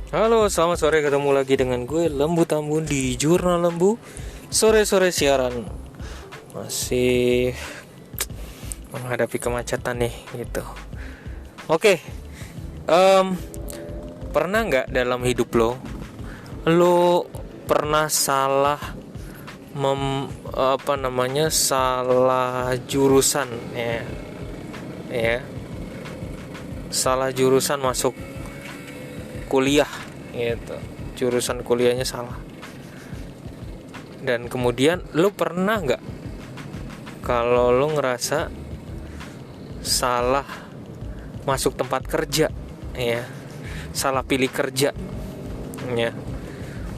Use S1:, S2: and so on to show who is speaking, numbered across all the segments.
S1: Halo, selamat sore, ketemu lagi dengan gue Lembu Tambun di Jurnal Lembu. Sore-sore siaran. Masih menghadapi kemacetan nih gitu. Oke. em, Pernah nggak dalam hidup lo pernah salah salah jurusan ya, salah jurusan masuk kuliah gitu, jurusan kuliahnya salah, dan kemudian lu pernah nggak kalau lu ngerasa salah masuk tempat kerja, ya, salah pilih kerja, ya,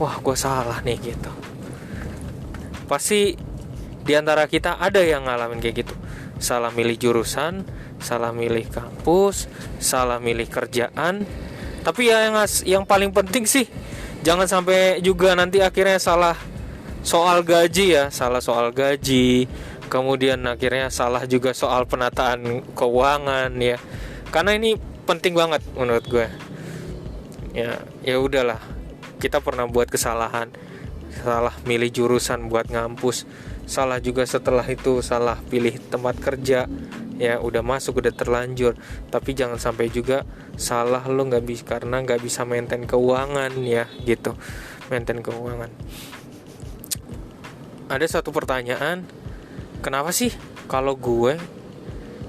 S1: wah gue salah nih gitu. Pasti diantara kita ada yang ngalamin kayak gitu, salah milih jurusan, salah milih kampus, salah milih kerjaan. Tapi ya yang paling penting sih jangan sampai juga nanti akhirnya salah soal gaji, ya, salah soal gaji. Kemudian akhirnya salah juga soal penataan keuangan, ya. Karena ini penting banget menurut gue. Ya udahlah. Kita pernah buat kesalahan. Salah milih jurusan buat ngampus. Salah juga setelah itu salah pilih tempat kerja. Ya udah masuk, udah terlanjur. Tapi jangan sampai juga salah lo karena nggak bisa maintain keuangan, ya gitu, maintain keuangan. Ada satu pertanyaan, kenapa sih kalau gue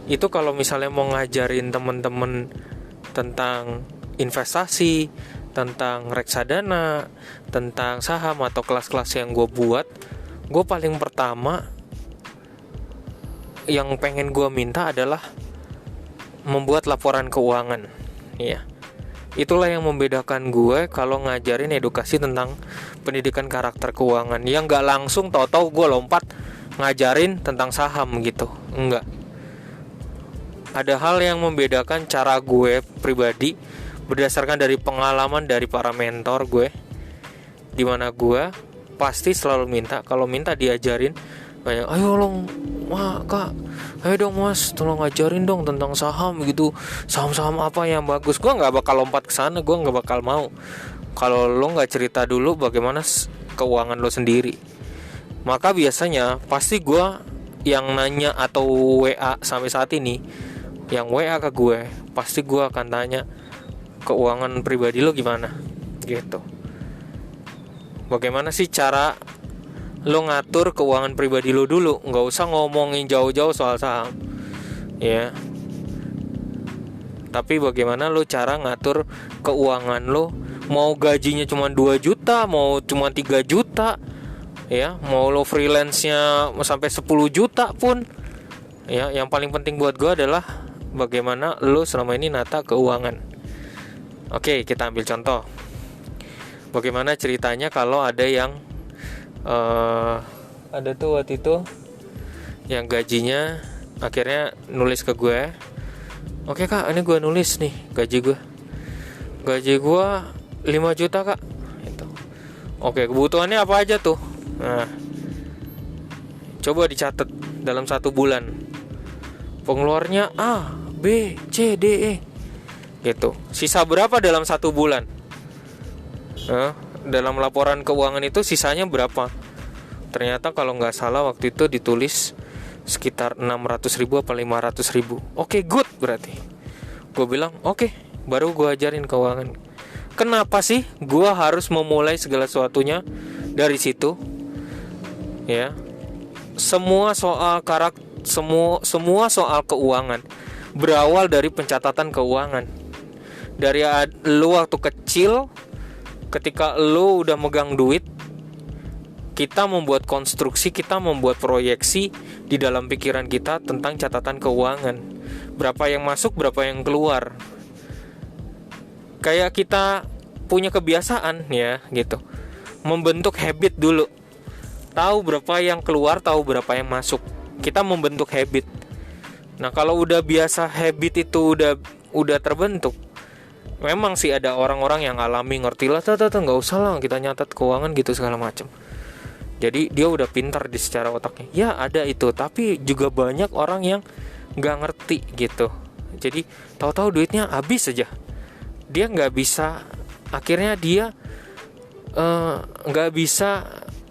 S1: itu kalau misalnya mau ngajarin temen-temen tentang investasi, tentang reksadana, tentang saham atau kelas-kelas yang gue buat, gue paling pertama yang pengen gue minta adalah membuat laporan keuangan, ya. Itulah yang membedakan gue kalau ngajarin edukasi tentang pendidikan karakter keuangan. Yang gak langsung tahu-tahu gue lompat ngajarin tentang saham gitu, enggak. Ada hal yang membedakan cara gue pribadi berdasarkan dari pengalaman dari para mentor gue, dimana gue pasti selalu minta, kalau minta diajarin banyak, ayo kak, ayo dong mas, tolong ngajarin dong tentang saham gitu, saham-saham apa yang bagus. Gue nggak bakal lompat ke sana, gue nggak bakal mau kalau lo nggak cerita dulu bagaimana keuangan lo sendiri. Maka biasanya pasti gue yang nanya atau WA sampai saat ini, yang WA ke gue pasti gue akan tanya keuangan pribadi lo gimana gitu. Bagaimana sih cara lo ngatur keuangan pribadi lo dulu, nggak usah ngomongin jauh-jauh soal saham, ya. Tapi bagaimana lo cara ngatur keuangan lo, mau gajinya cuma 2 juta, mau cuma 3 juta, ya, mau lo freelance-nya sampai 10 juta pun, ya. Yang paling penting buat gue adalah bagaimana lo selama ini nata keuangan. Oke, kita ambil contoh. Bagaimana ceritanya kalau ada yang ada tuh waktu itu yang gajinya akhirnya nulis ke gue, oke kak, ini gue nulis nih gaji gue 5 juta kak gitu. Oke, kebutuhannya apa aja tuh, nah coba dicatat dalam 1 bulan pengeluarannya A, B, C, D, E gitu. Sisa berapa dalam 1 bulan, dalam laporan keuangan itu sisanya berapa. Ternyata kalau nggak salah waktu itu ditulis sekitar 600.000 apa 500.000. Oke, good berarti. Gue bilang oke, baru gue ajarin keuangan. Kenapa sih gue harus memulai segala sesuatunya dari situ, ya. Semua soal keuangan berawal dari pencatatan keuangan. Dari lu waktu kecil, ketika lu udah megang duit, kita membuat konstruksi, kita membuat proyeksi di dalam pikiran kita tentang catatan keuangan. Berapa yang masuk, berapa yang keluar. Kayak kita punya kebiasaan, ya, gitu. Membentuk habit dulu. Tahu berapa yang keluar, tahu berapa yang masuk. Kita membentuk habit. Nah, kalau udah biasa habit itu udah terbentuk, memang sih ada orang-orang yang alami, ngerti lah, nggak usah lah kita nyatat keuangan gitu segala macam. Jadi dia udah pintar di secara otaknya. Ya ada itu, tapi juga banyak orang yang nggak ngerti gitu. Jadi tahu-tahu duitnya habis aja. Dia nggak bisa akhirnya dia nggak bisa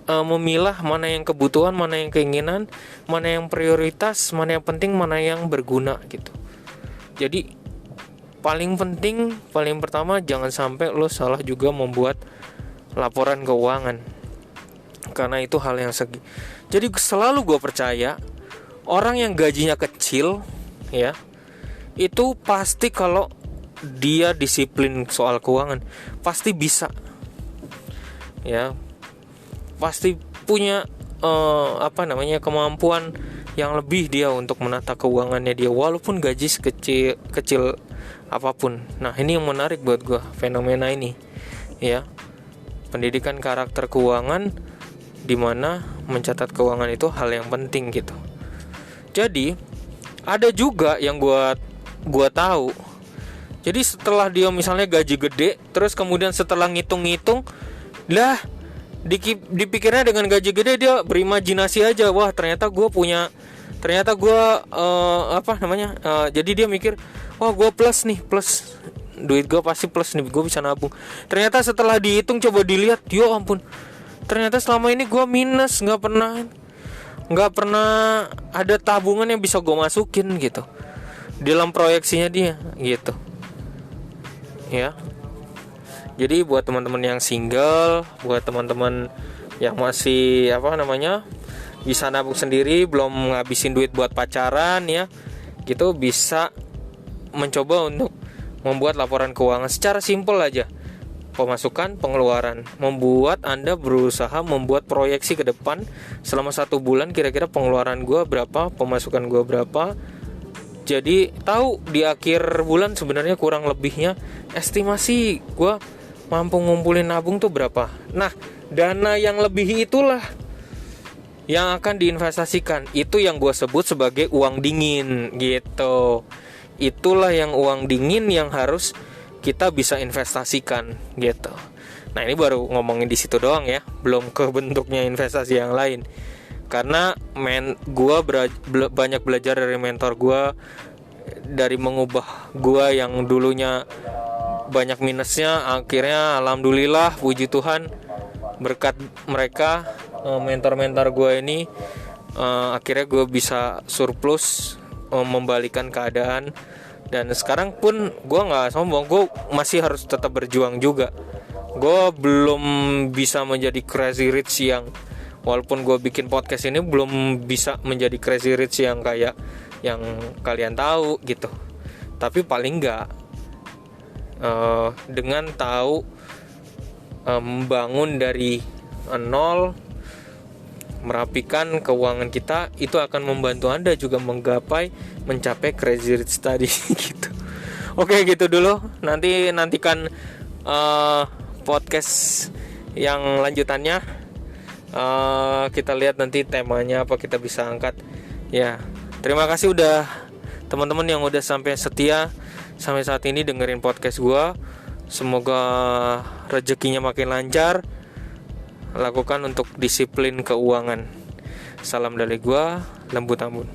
S1: memilah mana yang kebutuhan, mana yang keinginan, mana yang prioritas, mana yang penting, mana yang berguna gitu. Jadi paling penting, paling pertama, jangan sampai lo salah juga membuat laporan keuangan, karena itu hal yang jadi selalu gue percaya orang yang gajinya kecil ya, itu pasti kalau dia disiplin soal keuangan pasti bisa ya, pasti punya kemampuan yang lebih dia untuk menata keuangannya dia, walaupun gaji kecil apapun. Nah, ini yang menarik buat gue, fenomena ini ya, pendidikan karakter keuangan, dimana mencatat keuangan itu hal yang penting gitu. Jadi ada juga yang gue tahu, jadi setelah dia misalnya gaji gede, terus kemudian setelah ngitung-ngitung lah, dipikirnya dengan gaji gede dia berimajinasi aja, wah ternyata gue jadi dia mikir, wah gue plus duit gue pasti plus nih, gue bisa nabung. Ternyata setelah dihitung, coba dilihat, yo ampun, ternyata selama ini gue minus, nggak pernah ada tabungan yang bisa gue masukin gitu dalam proyeksinya dia gitu ya. Jadi buat teman-teman yang single, buat teman-teman yang masih bisa nabung sendiri, belum ngabisin duit buat pacaran ya, gitu, bisa mencoba untuk membuat laporan keuangan secara simpel aja. Pemasukan, pengeluaran, membuat Anda berusaha membuat proyeksi ke depan selama 1 bulan, kira-kira pengeluaran gue berapa, pemasukan gue berapa. Jadi tahu di akhir bulan sebenarnya kurang lebihnya estimasi gue mampu ngumpulin nabung tuh berapa. Nah, dana yang lebih itulah yang akan diinvestasikan. Itu yang gue sebut sebagai uang dingin gitu. Itulah yang uang dingin yang harus kita bisa investasikan gitu. Nah, ini baru ngomongin di situ doang ya, belum ke bentuknya investasi yang lain. Karena gue banyak belajar dari mentor gue, dari mengubah gue yang dulunya banyak minusnya, akhirnya alhamdulillah puji Tuhan berkat mereka, mentor-mentor gue ini, akhirnya gue bisa surplus, membalikan keadaan. Dan sekarang pun gue gak sombong, gue masih harus tetap berjuang juga. Gue belum bisa menjadi crazy rich yang, walaupun gue bikin podcast ini, belum bisa menjadi crazy rich yang kayak yang kalian tahu gitu. Tapi paling gak dengan tahu membangun dari nol, merapikan keuangan kita, itu akan membantu Anda juga mencapai crazy rich tadi gitu. Oke, gitu dulu. Nantikan podcast yang lanjutannya. Kita lihat nanti temanya apa kita bisa angkat. Ya, terima kasih udah teman-teman yang udah sampai setia sampai saat ini dengerin podcast gue. Semoga rezekinya makin lancar. Lakukan untuk disiplin keuangan. Salam dari gue, Lembu Tambun.